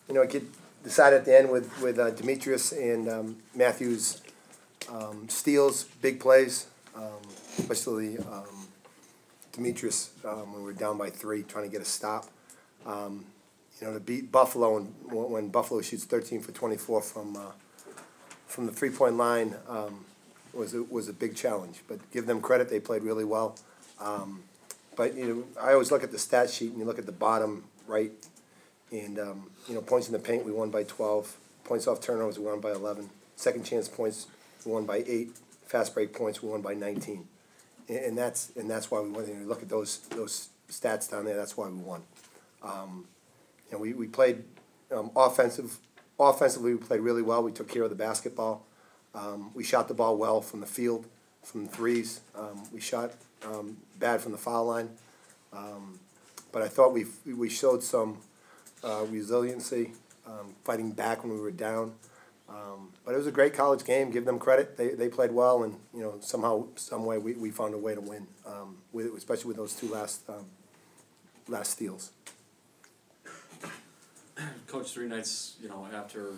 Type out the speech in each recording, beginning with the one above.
You know, it decided at the end with Demetrius and Matthews' steals, big plays, especially Demetrius when we were down by 3, trying to get a stop. You know, to beat Buffalo, and when Buffalo shoots 13 for 24 from the 3-point line was a big challenge. But give them credit; they played really well. But you know, I always look at the stat sheet, and you look at the bottom right, and you know, points in the paint, we won by 12. Points off turnovers, we won by 11. Second chance points, we won by 8. Fast break points, we won by 19. And that's why we won. You look at those stats down there. That's why we won. You know, we played offensively. We played really well. We took care of the basketball. We shot the ball well from the field, from threes. We shot bad from the foul line. But I thought we showed some resiliency, fighting back when we were down. But it was a great college game. Give them credit. They played well, and you know, somehow, some way, we found a way to win. Especially with those 2 last steals. Coach, 3 nights, you know, after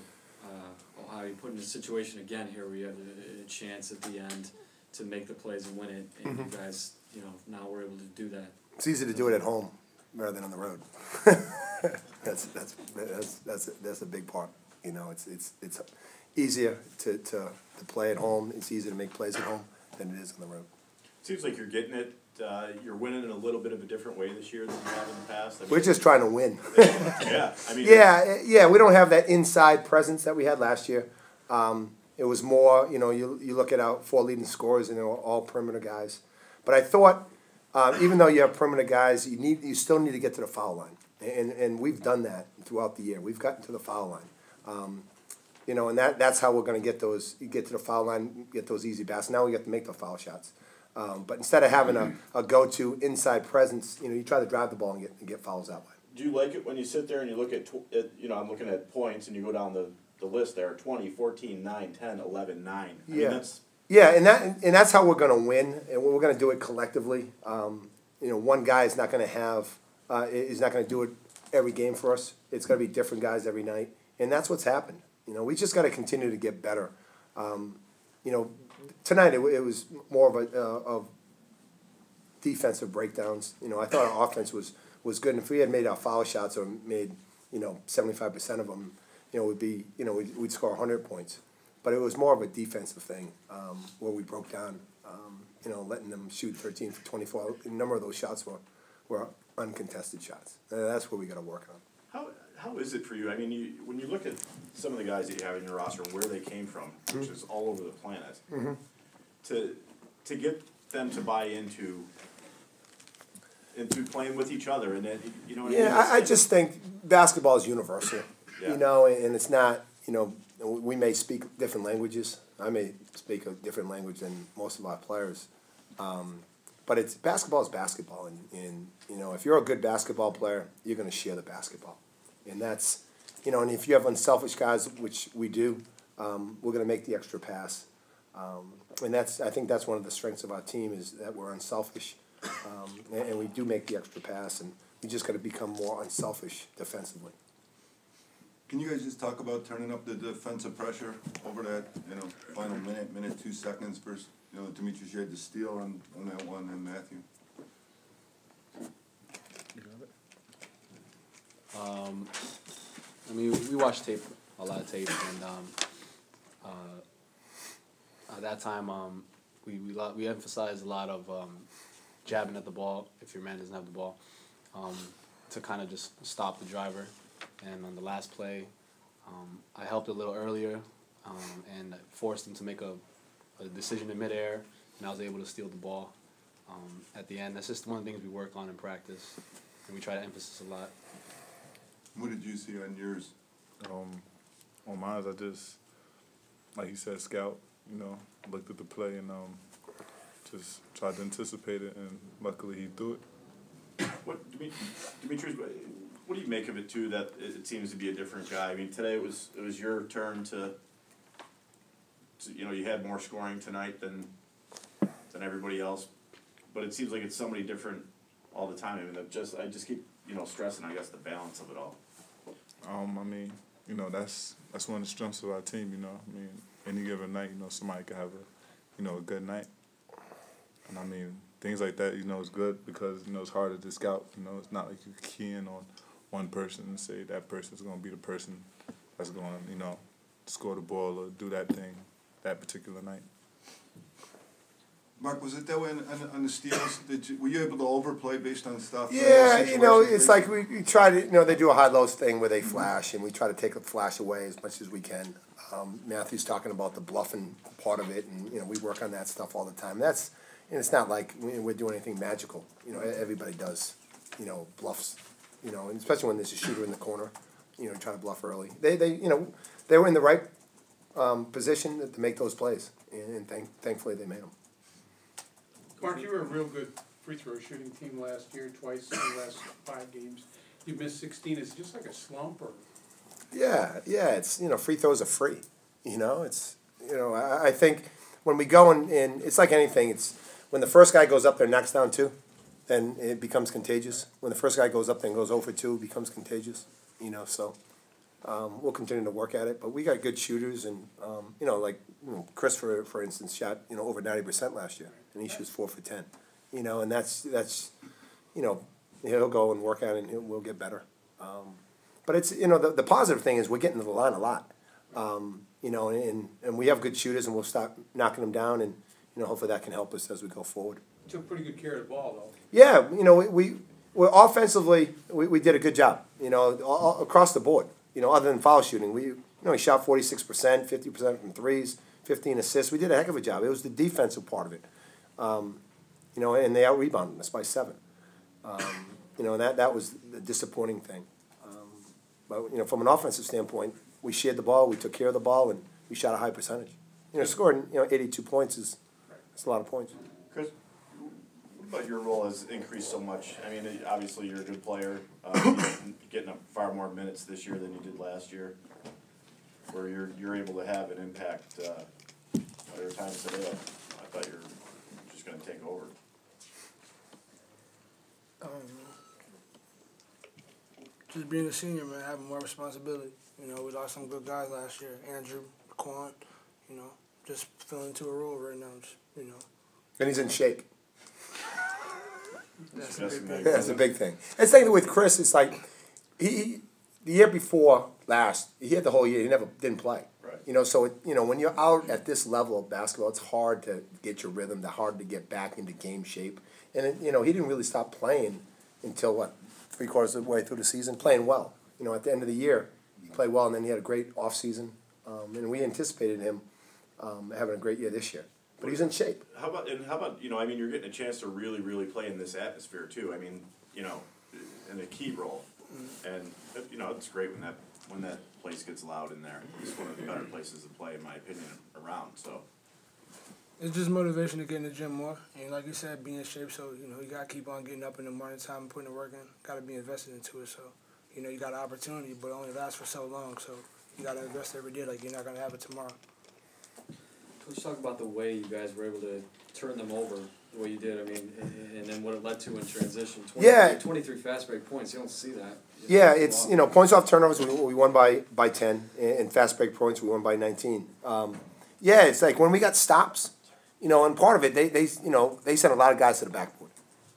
Ohio, you put in a situation again here where you had a chance at the end to make the plays and win it, and you guys, you know, now we're able to do that. It's easy to do it at home rather than on the road. that's a big part. You know, it's easier to play at home. It's easier to make plays at home than it is on the road. Seems like you're getting it. You're winning in a little bit of a different way this year than you have in the past. I mean, we're just trying to win. Yeah, I mean. Yeah. We don't have that inside presence that we had last year. It was more, you know, you look at our 4 leading scorers, and they were all perimeter guys. But I thought, even though you have perimeter guys, you still need to get to the foul line, and we've done that throughout the year. We've gotten to the foul line. You know, and that's how we're going to get to the foul line, get those easy baskets. Now we get to make the foul shots. But instead of having a go-to inside presence, you know, you try to drive the ball and get fouls that way. Do you like it when you sit there and you look at you know, I'm looking at points, and you go down the list there, 20, 14, 9, 10, 11, 9. I mean, and that's how we're going to win, and we're going to do it collectively. You know, one guy is not going to do it every game for us. It's going to be different guys every night, and that's what's happened. You know, we just got to continue to get better. You know, tonight it was more of defensive breakdowns. You know, I thought our offense was good, and if we had made our foul shots or made, you know, 75% of them, you know, we'd score 100 points. But it was more of a defensive thing where we broke down. You know, letting them shoot 13 for 24. A number of those shots were uncontested shots. And that's what we got to work on. How is it for you? I mean, when you look at some of the guys that you have in your roster and where they came from, which is all over the planet, to get them to buy into playing with each other, and then, you know what I mean? I just think basketball is universal. Yeah. You know, and it's not, you know, we may speak different languages. I may speak a different language than most of our players. But basketball is basketball, and you know, if you're a good basketball player, you're going to share the basketball. And that's, you know, and if you have unselfish guys, which we do, we're going to make the extra pass. And I think that's one of the strengths of our team, is that we're unselfish, and we do make the extra pass, and we just got to become more unselfish defensively. Can you guys just talk about turning up the defensive pressure over that, you know, final minute 2 seconds versus, you know, Demetrius, you had the steal on that one, and Matthew? I mean, we watched a lot of tape, and at that time, we emphasized a lot of jabbing at the ball if your man doesn't have the ball, to kind of just stop the driver. And on the last play, I helped a little earlier, and forced him to make a decision in midair, and I was able to steal the ball at the end. That's just one of the things we work on in practice, and we try to emphasize a lot. What did you see on yours? On mine, I just, like he said, scout, you know, looked at the play and just tried to anticipate it, and luckily he threw it. Demetrius, what do you make of it too, that it seems to be a different guy? I mean, today it was your turn to you know, you had more scoring tonight than everybody else, but it seems like it's somebody different all the time. I mean, I just keep you know, stressing, I guess, the balance of it all? I mean, you know, that's one of the strengths of our team, you know. I mean, any given night, you know, somebody could have a good night. And I mean, things like that, you know, is good because, you know, it's harder to scout. You know, it's not like you key in on one person and say that person's going to be the person that's going to, you know, score the ball or do that thing that particular night. Mark, was it that way on the steals? Were you able to overplay based on stuff? Yeah, you know, it's like we try to, you know, they do a high-lows thing where they flash, and we try to take the flash away as much as we can. Matthew's talking about the bluffing part of it, and, you know, we work on that stuff all the time. And it's not like we're doing anything magical. You know, everybody does, you know, bluffs, you know, and especially when there's a shooter in the corner, you know, try to bluff early. You know, they were in the right position to make those plays, and thankfully they made them. Mark, you were a real good free throw shooting team last year, twice in the last 5 games. You missed 16. Is it just like a slump, or? Yeah, it's, you know, free throws are free. You know, it's, you know, I think when we go and it's like anything, it's when the first guy goes up there and knocks down 2, then it becomes contagious. When the first guy goes up there and goes 0 for 2, it becomes contagious. You know, so we'll continue to work at it. But we got good shooters, and, you know, like Chris, for instance, shot, you know, over 90% last year, and he shoots 4 for 10. You know, and that's you know, he'll go and work at it, and we'll get better. But it's, you know, the positive thing is we're getting to the line a lot. You know, and we have good shooters, and we'll start knocking them down, and, you know, hopefully that can help us as we go forward. Took pretty good care of the ball, though. Yeah, you know, we're offensively, we did a good job, you know, all across the board. You know, other than foul shooting, we shot 46%, 50% from threes, 15 assists. We did a heck of a job. It was the defensive part of it. You know, and they out-rebounded us by 7. You know, and that was the disappointing thing. But, you know, from an offensive standpoint, we shared the ball, we took care of the ball, and we shot a high percentage. You know, scoring, you know, 82 points is a lot of points. Chris, what about your role has increased so much? I mean, obviously you're a good player, getting up far more minutes this year than you did last year, where you're able to have an impact. There were times today I thought you were just going to take over. Just being a senior, man, having more responsibility. You know, we lost some good guys last year. Andrew, Quan, you know, just filling into a role right now, just, you know. And he's in shape. That's a big thing. That's a big thing. And same thing with Chris. It's like the year before last, he had the whole year. He didn't play. Right. You know, so you know, when you're out at this level of basketball, it's hard to get your rhythm. It's hard to get back into game shape. And you know, he didn't really stop playing until 3/4 of the way through the season, playing well. You know, at the end of the year, he played well, and then he had a great off season. And we anticipated him having a great year this year. But he's in shape. How about you know, I mean, you're getting a chance to really, really play in this atmosphere too. I mean, you know, in a key role, and you know, it's great when that place gets loud in there. It's one of the better places to play, in my opinion, around. So It's just motivation to get in the gym more. And like you said, be in shape. So, you know, you got to keep on getting up in the morning time and putting the work in. Got to be invested into it. So, you know, you got an opportunity, but it only lasts for so long. So you got to invest every day like you're not going to have it tomorrow. Let's talk about the way you guys were able to turn them over the way you did. I mean, and then what it led to in transition. 23 fast break points. You don't see that. Yeah, it's, you know, points off turnovers, we won by 10, and fast break points, we won by 19. Yeah, it's like when we got stops, you know, and part of it, they you know, they sent a lot of guys to the backboard.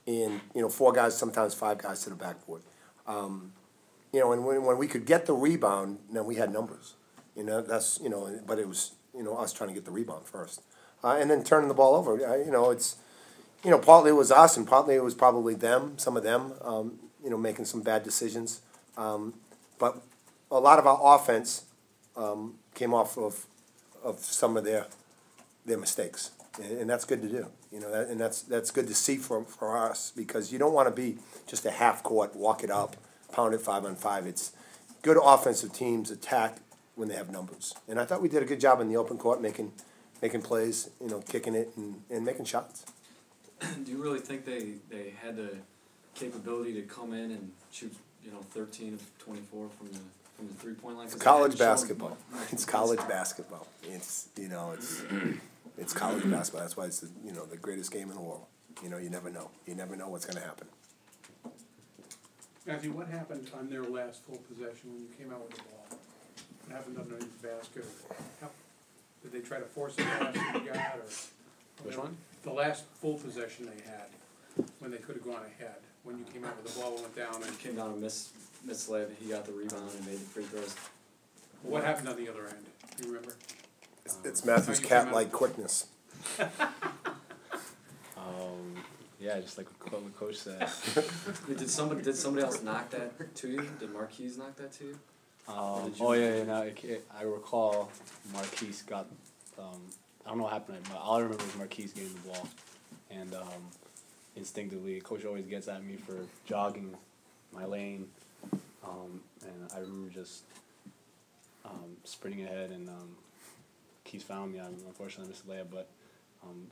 And, you know, 4 guys, sometimes 5 guys to the backboard. You know, and when we could get the rebound, then we had numbers. You know, that's, you know, but it was, you know, us trying to get the rebound first. And then turning the ball over. You know, it's, you know, partly it was us and partly it was probably them, some of them, you know, making some bad decisions. But a lot of our offense came off of some of their mistakes. And that's good to do. You know, and that's good to see for us, because you don't want to be just a half court, walk it up, pound it 5-on-5. It's good offensive teams attack when they have numbers. And I thought we did a good job in the open court, making plays, you know, kicking it and making shots. Do you really think they had the capability to come in and shoot, you know, 13 of 24 from the 3-point line? It's college basketball. It's college basketball. It's, you know, it's college basketball. That's why it's the, you know, the greatest game in the world. You know, you never know. You never know what's going to happen. Matthew, what happened on their last full possession when you came out with the ball? What happened underneath the basket? Did they try to force a pass that you got, or? Which one? The last full possession they had, when they could have gone ahead, when you came out with the ball and went down and. Came down and misled, he got the rebound and made the free throws. What happened on the other end? Do you remember? It's Matthew's How you came out? cat-like quickness. Yeah, just like what the coach said. Did somebody else knock that to you? Did Marquise knock that to you? Did you- Oh yeah, no, I recall Marquise got, I don't know what happened, but all I remember was Marquise getting the ball, and instinctively, coach always gets at me for jogging my lane, and I remember just sprinting ahead, and Keith found me. I unfortunately missed the layup, but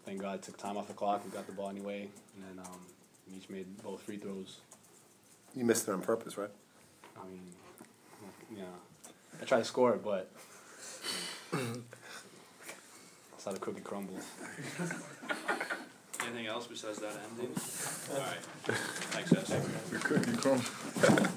thank God I took time off the clock and got the ball anyway, and then we each made both free throws. You missed it on purpose, right? I mean, yeah, I tried to score it, but that's how the cookie crumbles. Anything else besides that ending? All right. Thanks, guys. The cookie crumb.